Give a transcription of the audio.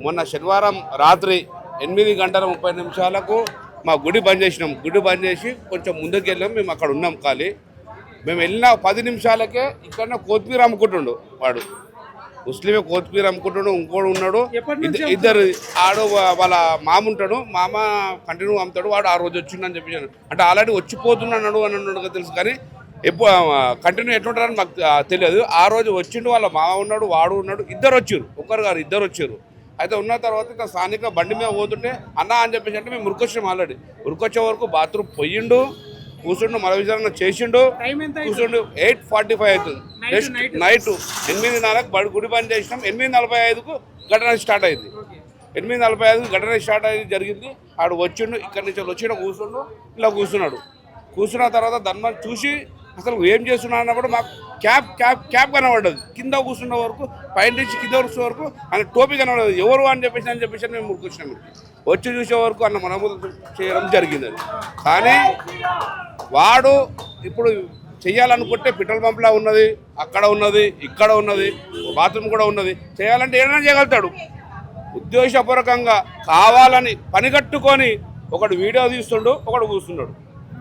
మొన్న శనివారం రాత్రి 8:30 మా గుడి బంద్ చేసినాం. గుడి బంద్ చేసి కొంచెం ముందుకు వెళ్ళాం. మేము అక్కడ ఉన్నాం ఖాళీ. మేము వెళ్ళిన 10 నిమిషాలకే ఇక్కడ కొత్తిమీర అమ్ముకుంటుండు. వాడు ముస్లిమే కొత్తిమీర అమ్ముకుంటాడు. ఇంకోడు ఉన్నాడు, ఇద్దరు. ఆడు వాళ్ళ మామ ఉంటాడు, మామ కంటిన్యూ అమ్ముతాడు. వాడు ఆ రోజు వచ్చిండని చెప్పాను. అంటే ఆల్రెడీ వచ్చిపోతున్నాడు అని అన్నాడు తెలుసు, కానీ ఎప్పుడు కంటిన్యూ ఎట్లుంటారని మాకు తెలియదు. ఆ రోజు వచ్చిండు, వాళ్ళ మామ ఉన్నాడు, వాడు ఉన్నాడు, ఇద్దరు వచ్చారు. ఒకరు గారు ఇద్దరు వచ్చారు. అయితే ఉన్న తర్వాత ఇట్లా స్థానిక బండి మీద పోతుంటే అన్న అని చెప్పేసి అంటే మేము ఉరికొచ్చినాం. ఆల్రెడీ ఉరికొచ్చే వరకు బాత్రూమ్ పోయిండు, కూర్చుండు, మల విచారణ చేసిండు, కూర్చుండు. 8:45 అవుతుంది. నైట్ 8:04 గుడి బంద్ చేసినాం. 8:45కు ఘటన స్టార్ట్ అయింది. 8:45కు ఘటన స్టార్ట్ అయ్యి జరిగింది. ఆడు వచ్చిండు, ఇక్కడి నుంచి వచ్చిండు, కూర్చుండు, ఇలా కూర్చున్నాడు. కూర్చున్న తర్వాత ధర్మం చూసి అసలు ఏం చేస్తున్నా అన్నప్పుడు మాకు క్యాప్ కనబడ్డది. కింద కూర్చున్న వరకు, పైన నుంచి కింద కూర్చున్న వరకు ఆయన టోపీ కనబడదు. ఎవరు అని చెప్పేసి మేము కూర్చున్నాము. వచ్చి చూసే వరకు అన్న మనము చేయడం జరిగింది. అది కానీ వాడు ఇప్పుడు చెయ్యాలనుకుంటే పెట్రోల్ పంప్లా ఉన్నది, అక్కడ ఉన్నది, ఇక్కడ ఉన్నది, బాత్రూమ్ కూడా ఉన్నది. చేయాలంటే ఏదైనా చేయగలుగుతాడు. ఉద్దేశపూర్వకంగా కావాలని పనిగట్టుకొని ఒకడు వీడియో తీస్తుండు, ఒకడు కూర్చున్నాడు.